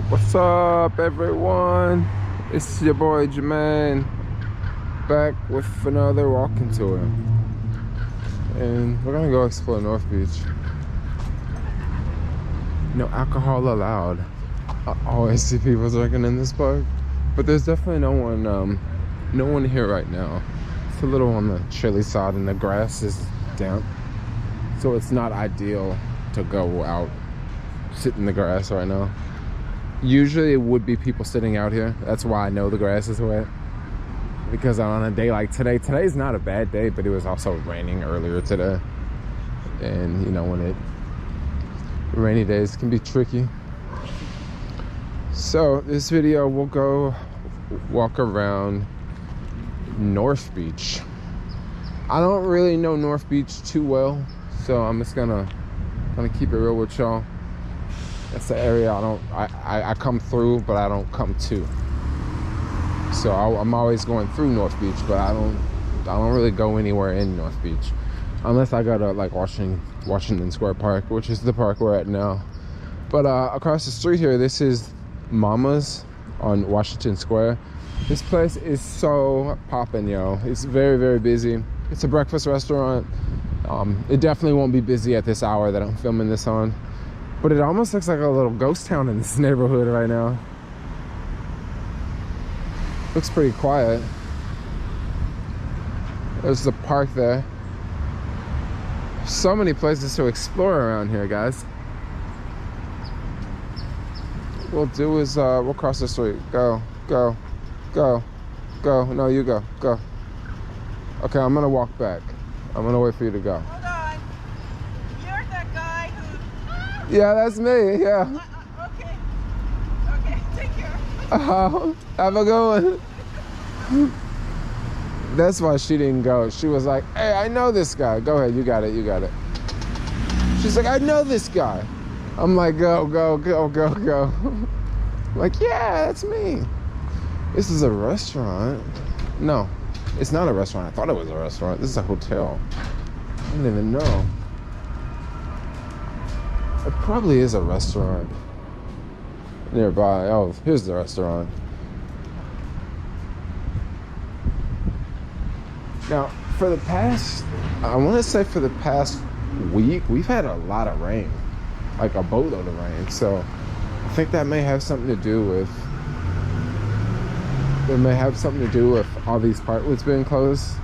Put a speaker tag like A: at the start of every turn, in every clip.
A: What's up, everyone? It's your boy Jermaine, back with another walking tour, and we're gonna go explore North Beach. No alcohol allowed. I always see people drinking in this park, but there's definitely no one here right now. It's a little on the chilly side, and the grass is damp, so it's not ideal to go out, sit in the grass right now. Usually it would be people sitting out here. That's why I know the grass is wet, because on a day like today's not a bad day, but it was also raining earlier today, and you know, when rainy days can be tricky. So this video we'll go walk around North Beach. I don't really know North Beach too well, so I'm just gonna keep it real with y'all. That's the area I come through, but I don't come to. So I'm always going through North Beach, but I don't really go anywhere in North Beach, unless I go to like Washington Square Park, which is the park we're at now. But across the street here, this is Mama's on Washington Square. This place is so poppin', yo. It's very, very busy. It's a breakfast restaurant. It definitely won't be busy at this hour that I'm filming this on. But it almost looks like a little ghost town in this neighborhood right now. Looks pretty quiet. There's the park there. So many places to explore around here, guys. What we'll do is we'll cross the street. Go, go, go, go. No, you go, go. Okay, I'm gonna walk back. I'm gonna wait for you to go.
B: Hold on. You're that guy who...
A: Yeah, that's me, yeah.
B: Okay. Okay, take care.
A: Have a good one. That's why she didn't go. She was like, hey, I know this guy. Go ahead, you got it, you got it. She's like, I know this guy. I'm like, go, go, go, go, go. Like, yeah, that's me. This is a restaurant. No, it's not a restaurant. I thought it was a restaurant. This is a hotel. I didn't even know. It probably is a restaurant nearby. Oh, here's the restaurant. Now, for the past, I want to say for the past week, we've had a lot of rain, like a boatload of rain. So I think that may have something to do with, all these parklets being closed.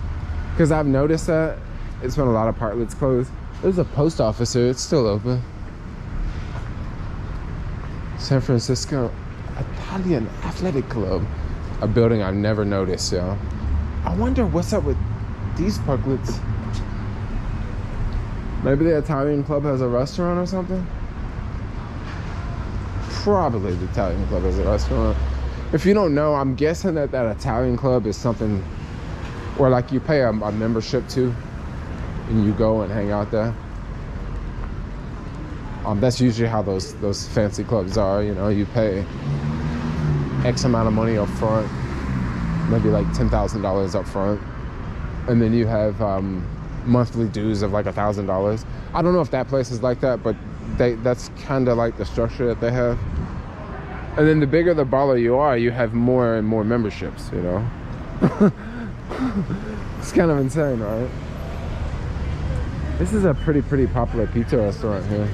A: Because I've noticed that it's been a lot of parklets closed. There's a post office here. It's still open. San Francisco Italian Athletic Club, a building I've never noticed, yo. I wonder what's up with these parklets. Maybe the Italian club has a restaurant or something? Probably the Italian club has a restaurant. If you don't know, I'm guessing that Italian club is something where like you pay a membership to, and you go and hang out there. That's usually how those fancy clubs are. You know, you pay X amount of money up front, maybe like $10,000 up front, and then you have monthly dues of like $1,000. I don't know if that place is like that, but that's kind of like the structure that they have. And then the bigger the baller you are, you have more and more memberships, you know. It's kind of insane, right? This is a pretty popular pizza restaurant here.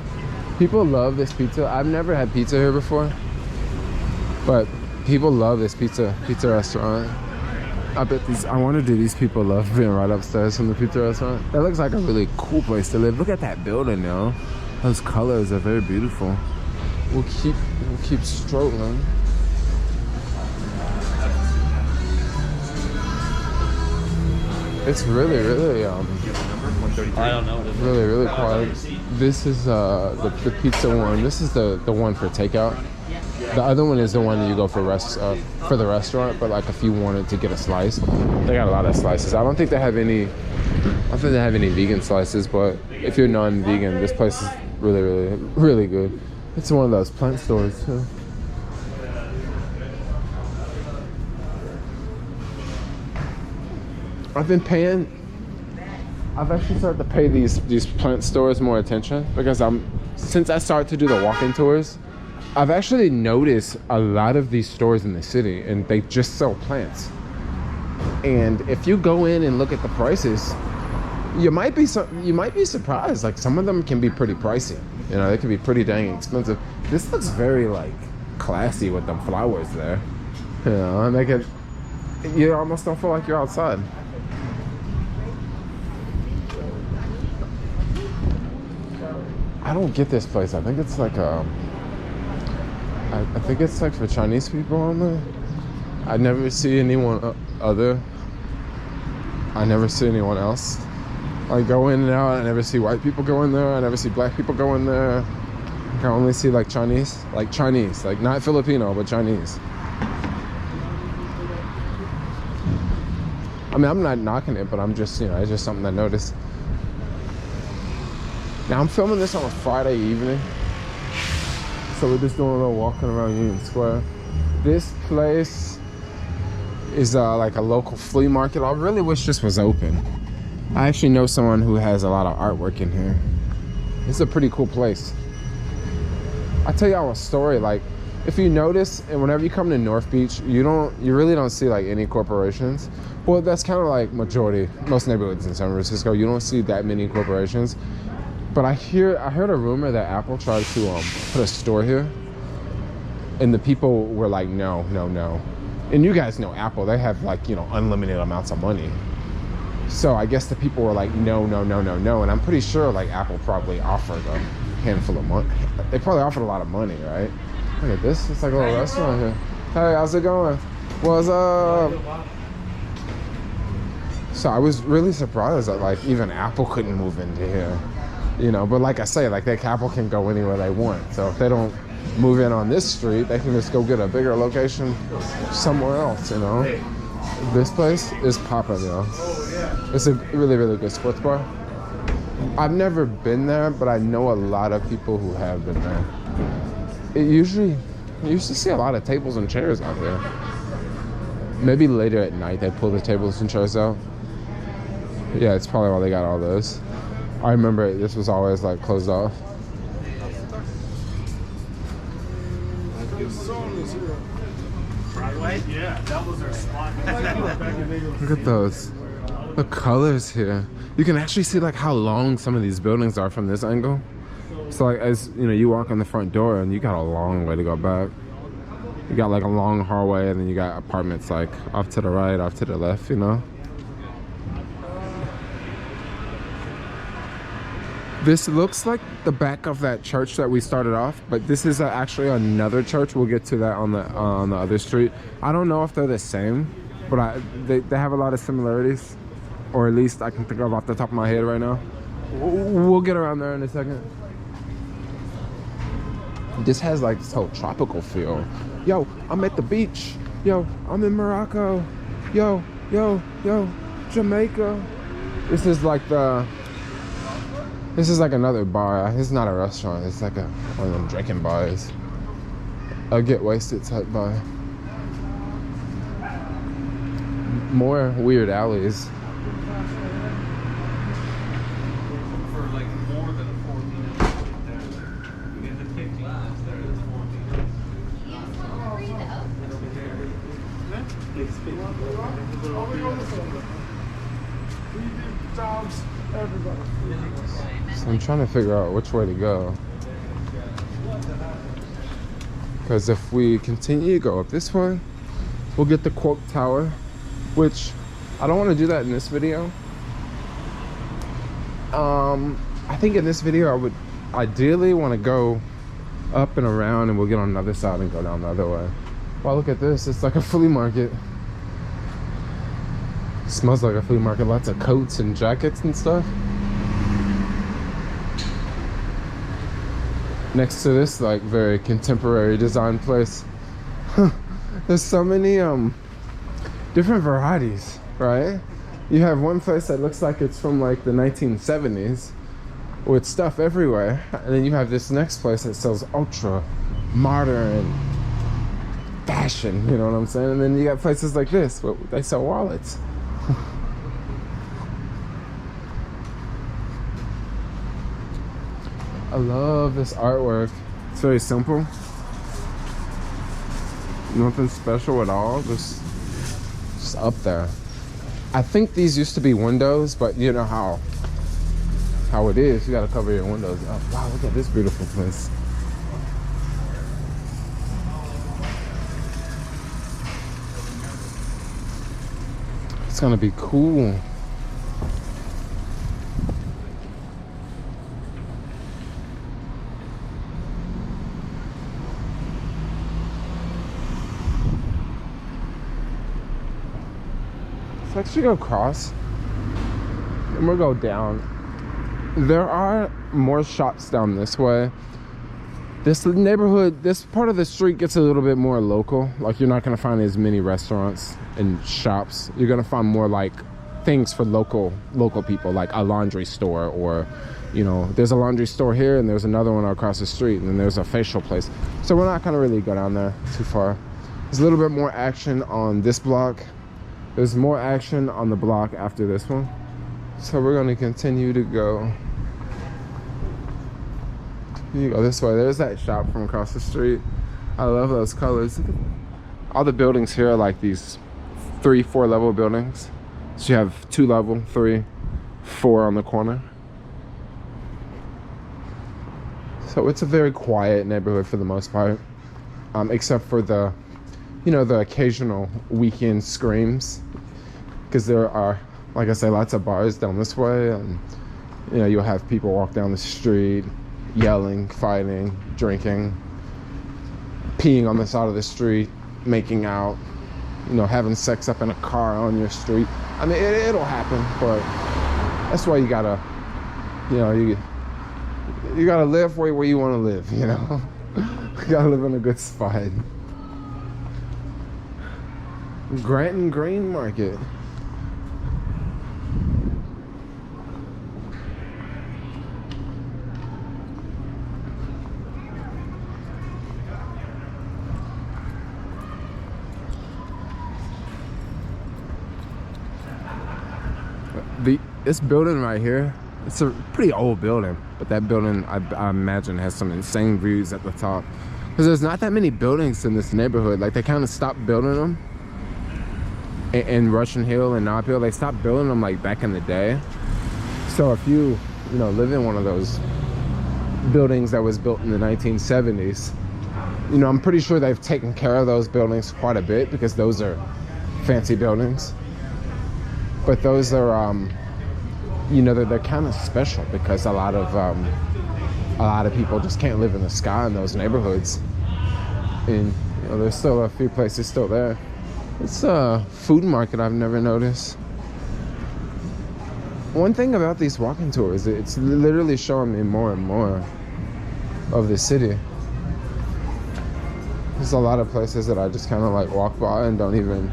A: People love this pizza. I've never had pizza here before, but people love this pizza restaurant. I wonder, do these people love being right upstairs from the pizza restaurant? That looks like a really cool place to live. Look at that building, yo. Those colors are very beautiful. We'll keep strolling. It's really
C: I don't know.
A: really quiet. This is the pizza one. This is the one for takeout. The other one is the one that you go for the restaurant, but like if you wanted to get a slice, they got a lot of slices. I don't think they have any vegan slices, but if you're non-vegan, this place is really good. It's one of those plant stores too. I've actually started to pay these plant stores more attention, because since I started to do the walking tours, I've actually noticed a lot of these stores in the city, and they just sell plants. And if you go in and look at the prices, you might be surprised. Like, some of them can be pretty pricey. You know, they can be pretty dang expensive. This looks very like classy with them flowers there. You know, and make it, you almost don't feel like you're outside. I don't get this place. I think it's like I think it's like for Chinese people on there. I never see anyone other. I never see anyone else. I go in and out. I never see white people go in there. I never see black people go in there. I only see like Chinese, like not Filipino, but Chinese. I mean, I'm not knocking it, but I'm just, you know, it's just something I noticed. Now I'm filming this on a Friday evening, so we're just doing a little walking around Union Square. This place is like a local flea market. I really wish this was open. I actually know someone who has a lot of artwork in here. It's a pretty cool place. I'll tell y'all a story. Like, if you notice, and whenever you come to North Beach, you really don't see like any corporations. Well, that's kind of like most neighborhoods in San Francisco. You don't see that many corporations. But I heard a rumor that Apple tried to put a store here, and the people were like, no. And you guys know Apple, they have like, you know, unlimited amounts of money. So I guess the people were like, no. And I'm pretty sure like Apple probably offered a handful of money. They probably offered a lot of money, right? Look at this, it's like a little restaurant here. Hey, how's it going? What's up? So I was really surprised that like even Apple couldn't move into here. You know, but like I say, like that Apple can go anywhere they want. So if they don't move in on this street, they can just go get a bigger location somewhere else, you know. This place is popping, you know. It's a really, really good sports bar. I've never been there, but I know a lot of people who have been there. You used to see a lot of tables and chairs out here. Maybe later at night they pull the tables and chairs out. Yeah, it's probably why they got all those. I remember this was always like closed off. Look at those. The colors here. You can actually see like how long some of these buildings are from this angle. So like, as you know, you walk in the front door and you got a long way to go back. You got like a long hallway, and then you got apartments like off to the right, off to the left, you know. This looks like the back of that church that we started off, but this is actually another church. We'll get to that on the other street. I don't know if they're the same, but they have a lot of similarities, or at least I can think of off the top of my head right now. We'll get around there in a second. This has like this whole tropical feel. Yo, I'm at the beach. Yo, I'm in Morocco. Yo, Jamaica. This is like another bar. It's not a restaurant. It's like one of them drinking bars. A get wasted type bar. More weird alleys.
C: For like more than 14 there. You get the 15 there, it's 14.
A: So I'm trying to figure out which way to go. Because if we continue to go up this way, we'll get the Quote Tower, which I don't want to do that in this video. I think in this video I would ideally want to go up and around, and we'll get on the other side and go down the other way. Wow, look at this. It's like a flea market. It smells like a flea market. Lots of coats and jackets and stuff. Next to this like very contemporary design place. There's so many different varieties, right? You have one place that looks like it's from like the 1970s with stuff everywhere, and then you have this next place that sells ultra modern fashion, you know what I'm saying? And then you got places like this where they sell wallets. I love this artwork. It's very simple, Nothing special at all. Just up there. I think these used to be windows, but you know how it is. You gotta cover your windows. Oh, wow, look at this beautiful place. It's gonna be cool. Let's actually go across and we'll go down. There are more shops down this way. This neighborhood, this part of the street gets a little bit more local. Like, you're not gonna find as many restaurants and shops. You're gonna find more like things for local people, like a laundry store, or you know, there's a laundry store here and there's another one across the street, and then there's a facial place. So we're not gonna really go down there too far. There's a little bit more action on this block. There's more action on the block after this one. So we're gonna continue to go. You go this way. There's that shop from across the street. I love those colors. All the buildings here are like these 3-4 level buildings. So you have 2 level, 3, 4 on the corner. So it's a very quiet neighborhood for the most part, except for the, you know, the occasional weekend screams, because there are, like I say, lots of bars down this way, and you know, you'll have people walk down the street yelling, fighting, drinking, peeing on the side of the street, making out, you know, having sex up in a car on your street. I mean, it'll happen, but that's why you gotta, you know, you gotta live where you want to live, you know. You gotta live in a good spot. Granton Green Market. This building right here, it's a pretty old building, but that building I imagine has some insane views at the top, because there's not that many buildings in this neighborhood. Like, they kind of stopped building them in Russian Hill and Nob Hill. They stopped building them like back in the day. So if you know, live in one of those buildings that was built in the 1970s, you know, I'm pretty sure they've taken care of those buildings quite a bit, because those are fancy buildings. But those are you know, they're kind of special, because a lot of people just can't live in the sky in those neighborhoods. And you know, there's still a few places still there. It's a food market I've never noticed. One thing about these walking tours, it's literally showing me more and more of the city. There's a lot of places that I just kind of like walk by and don't even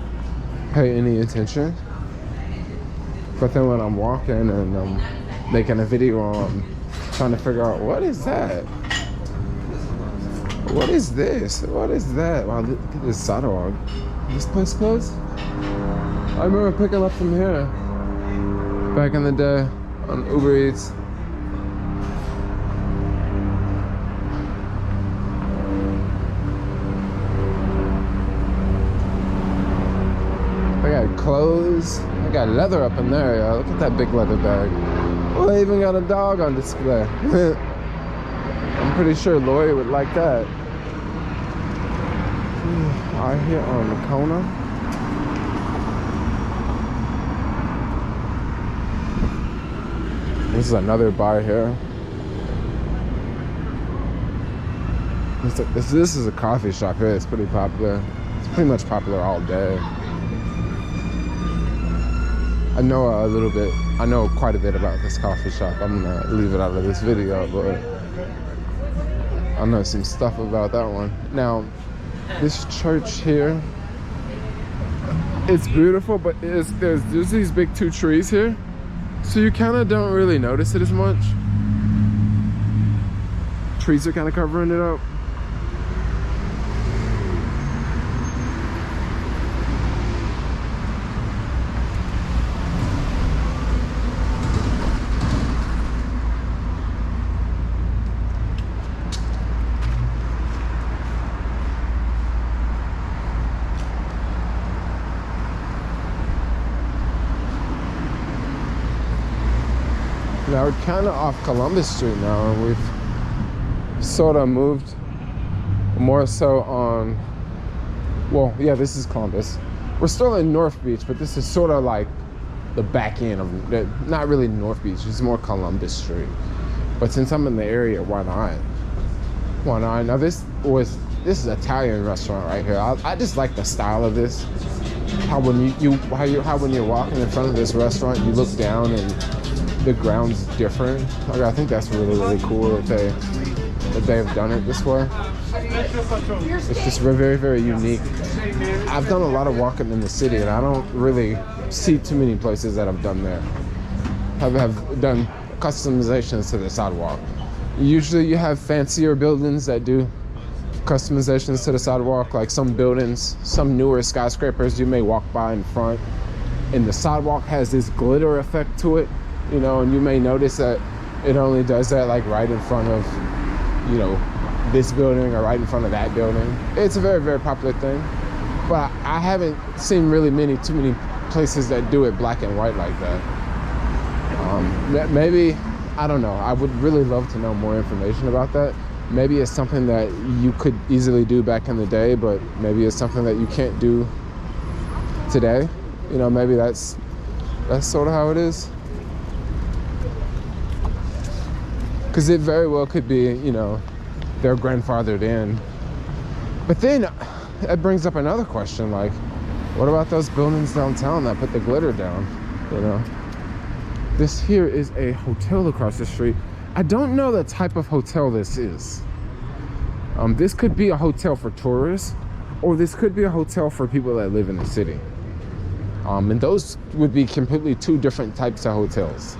A: pay any attention. But then when I'm walking and I'm making a video, I'm trying to figure out, what is that? What is this? What is that? Wow, look at this sidewalk. Is this place closed? I remember picking up from here back in the day on Uber Eats. They got clothes. They got leather up in there, y'all. Look at that big leather bag. Well, they even got a dog on display. I'm pretty sure Lori would like that. Out here on the corner. This is another bar here. This is a coffee shop here. It's pretty popular. It's pretty much popular all day. I know quite a bit about this coffee shop. I'm gonna leave it out of this video, but I know some stuff about that one. Now, this church here, it's beautiful, but there's these big 2 trees here, so you kind of don't really notice it as much. Trees are kind of covering it up. Yeah, we're kind of off Columbus Street now, and we've sort of moved more so on, well, yeah, this is Columbus. We're still in North Beach, but this is sort of like the back end of, not really North Beach, it's more Columbus Street. But since I'm in the area, why not? Why not? Now this is an Italian restaurant right here. I just like the style of this. How when when you're walking in front of this restaurant, you look down and the ground's different. Like, I think that's really cool that they have done it this way. It's just very, very unique. I've done a lot of walking in the city, and I don't really see too many places that I've done that have done customizations to the sidewalk. Usually you have fancier buildings that do customizations to the sidewalk, like some buildings, some newer skyscrapers you may walk by in front, and the sidewalk has this glitter effect to it, you know, and you may notice that it only does that like right in front of, you know, this building or right in front of that building. It's a very, very popular thing, but I haven't seen really too many places that do it black and white like that. Maybe, I don't know, I would really love to know more information about that. Maybe it's something that you could easily do back in the day, but maybe it's something that you can't do today. You know, maybe that's sort of how it is. Because it very well could be, you know, they're grandfathered in. But then that brings up another question, like, what about those buildings downtown that put the glitter down, you know? This here is a hotel across the street. I don't know the type of hotel this is. This could be a hotel for tourists, or this could be a hotel for people that live in the city. And those would be completely two different types of hotels.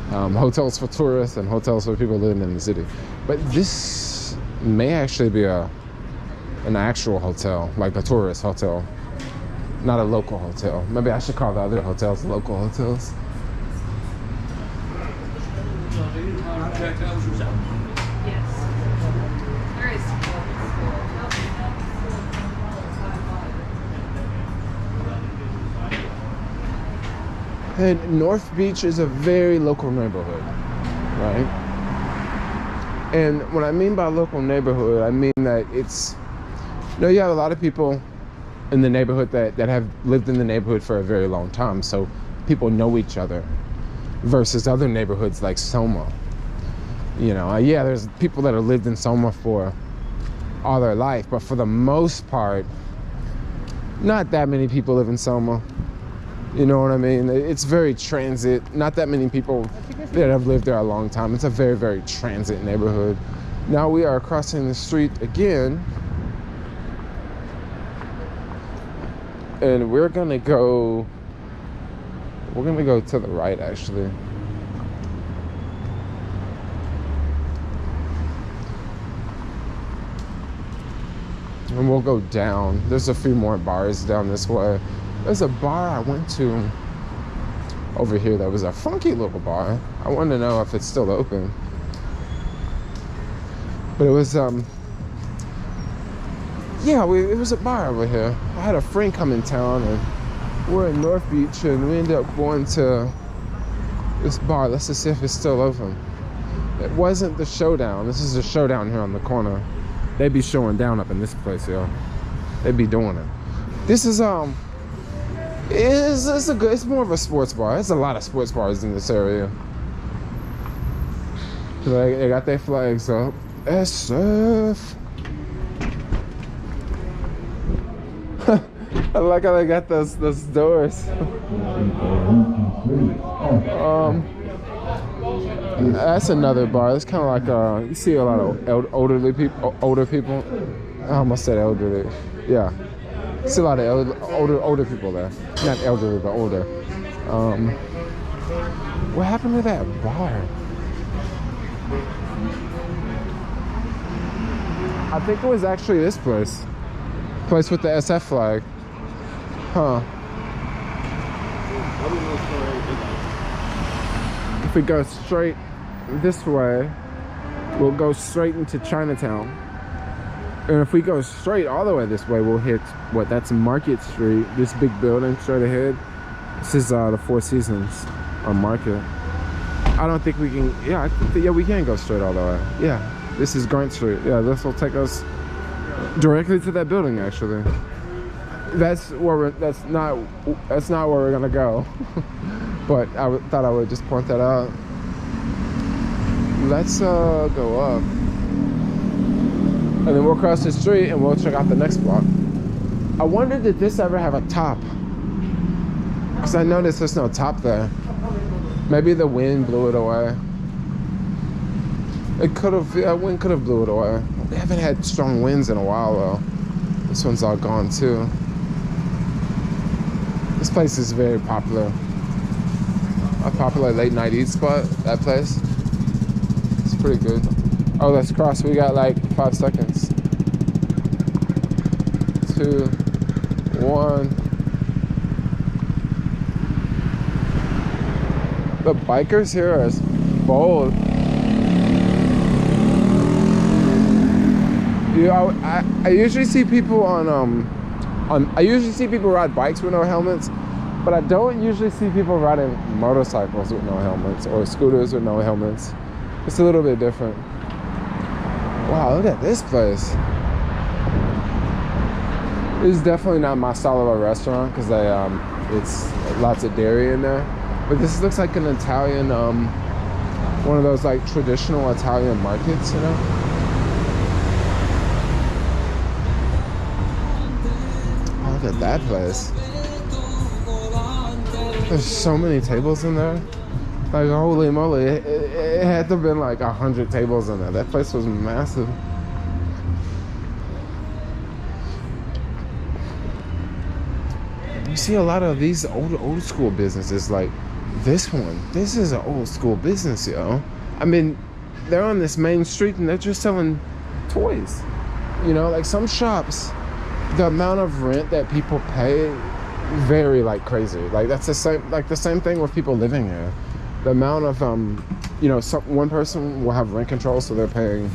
A: Hotels for tourists and hotels for people living in the city. But this may actually be an actual hotel, like a tourist hotel, not a local hotel. Maybe I should call the other hotels local hotels. And North Beach is a very local neighborhood, right? And what I mean by local neighborhood, I mean that it's, you know, you have a lot of people in the neighborhood that have lived in the neighborhood for a very long time, so people know each other, versus other neighborhoods like Soma. You know, yeah, there's people that have lived in Soma for all their life, but for the most part, not that many people live in Soma. You know what I mean? It's very transit. Not that many people that have lived there a long time. It's a very, very transit neighborhood. Now we are crossing the street again, and we're gonna go to the right, actually. And we'll go down. There's a few more bars down this way. There's a bar I went to over here that was a funky little bar. I wanted to know if it's still open. But it was, yeah, it was a bar over here. I had a friend come in town, and we're in North Beach, and we ended up going to this bar. Let's just see if it's still open. It wasn't the Showdown. This is the Showdown here on the corner. They be showing down up in this place, yo. They be doing it. This is, it's more of a sports bar. There's a lot of sports bars in this area. They got their flags up. SF. I like how they got those doors. That's another bar. It's kind of like you see a lot of older people. I almost said elderly. Yeah. See a lot of older people there. Not elderly, but older. What happened to that bar? I think it was actually this place. Place with the SF flag. Huh. If we go straight this way, we'll go straight into Chinatown. And if we go straight all the way this way, we'll hit, that's Market Street. This big building straight ahead. This is the Four Seasons on Market. I don't think we can. Yeah, I think that, yeah, we can go straight all the way. Yeah, this is Grant Street. Yeah, this will take us directly to that building. Actually, that's where we're. That's not where we're gonna go. But I thought I would just point that out. Let's go up, and then we'll cross the street and we'll check out the next block. I wonder, did this ever have a top? Because I noticed there's no top there. Maybe the wind blew it away. It could have, yeah, wind could have blew it away. We haven't had strong winds in a while though. This one's all gone too. This place is very popular. A popular late night eat spot, that place. It's pretty good. Oh, let's cross. We got like 5 seconds. 2, 1. The bikers here are bold. You know, I usually see people I usually see people ride bikes with no helmets, but I don't usually see people riding motorcycles with no helmets or scooters with no helmets. It's a little bit different. Wow, look at this place. This is definitely not my style of a restaurant because it's lots of dairy in there. But this looks like an Italian, one of those like traditional Italian markets, you know? Oh, look at that place. There's so many tables in there. Like, holy moly, it had to have been like 100 tables in there. That place was massive. You see a lot of these old school businesses, like this one. This is an old school business, yo. I mean, they're on this main street and they're just selling toys. You know, like some shops, the amount of rent that people pay vary like crazy. Like that's the same thing with people living here. The amount of you know, one person will have rent control, so they're paying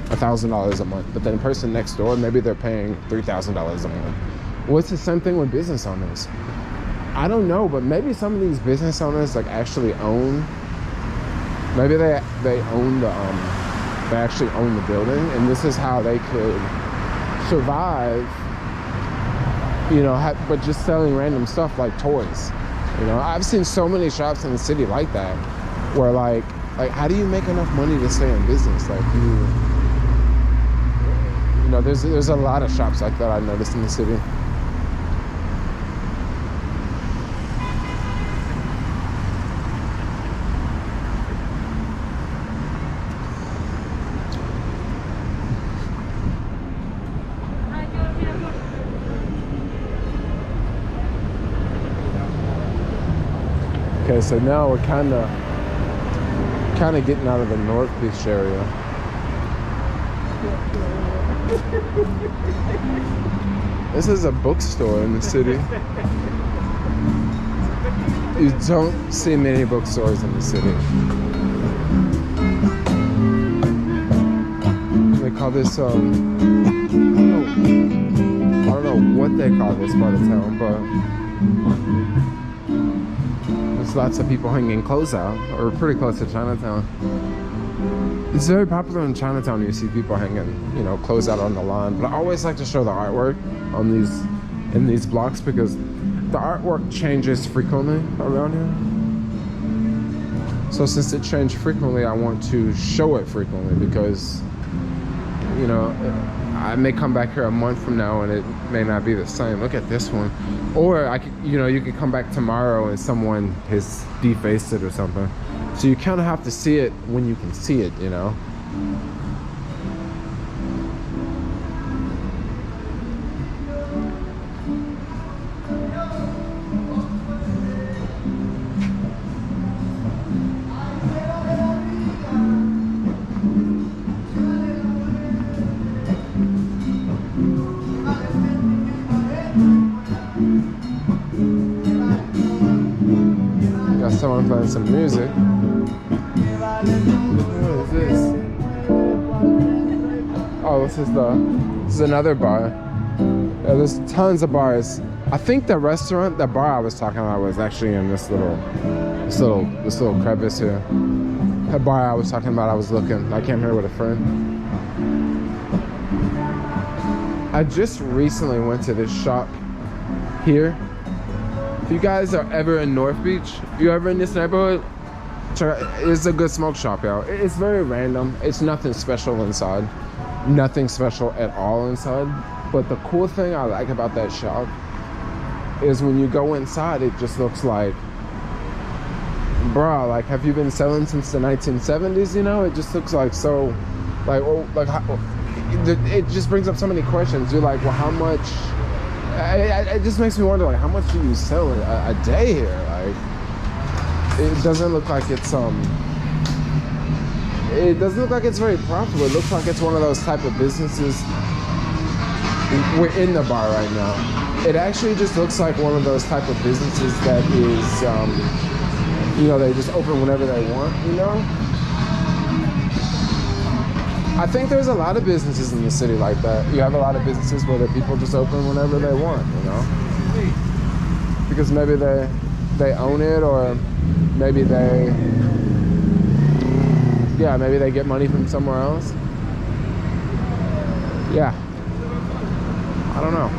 A: $1,000 a month, but then the person next door, maybe they're paying $3,000 a month. Well, it's the same thing with business owners. I don't know, but maybe some of these business owners like actually own. Maybe they own the they actually own the building, and this is how they could survive. You know, but just selling random stuff like toys. You know, I've seen so many shops in the city like that, where like how do you make enough money to stay in business? Like you know, there's a lot of shops like that I noticed in the city. Okay, so now we're kind of getting out of the North Beach area. This is a bookstore in the city. You don't see many bookstores in the city. They call this I don't know what they call this part of town, but there's lots of people hanging clothes out, or pretty close to Chinatown. It's very popular in Chinatown. You see people hanging, you know, clothes out on the lawn. But I always like to show the artwork in these blocks because the artwork changes frequently around here. So since it changed frequently, I want to show it frequently because, you know, I may come back here a month from now and it may not be the same. Look at this one. Or I could, you know, you could come back tomorrow and someone has defaced it or something. So you kind of have to see it when you can see it, you know. Got someone playing some music. What is this? Oh, this is another bar. Yeah, there's tons of bars. I think the bar I was talking about was actually in this little crevice here. That bar I was talking about, I was looking. I came here with a friend. I just recently went to this shop here. If you guys are ever in North Beach, if you're ever in this neighborhood, it's a good smoke shop, y'all. It's very random. It's nothing special inside. Nothing special at all inside. But the cool thing I like about that shop is when you go inside, it just looks like, bruh, like, have you been selling since the 1970s? You know, it just looks like so, like, oh, like, it just brings up so many questions. You're like, well, how much? It just makes me wonder, like, how much do you sell a day here? Like, it doesn't look like it's it doesn't look like it's very profitable. It looks like it's one of those type of businesses. We're in the bar right now. It actually just looks like one of those type of businesses that is, you know, they just open whenever they want, you know? I think there's a lot of businesses in the city like that. You have a lot of businesses where the people just open whenever they want, you know? Because maybe they own it, or maybe maybe they get money from somewhere else. Yeah. I don't know.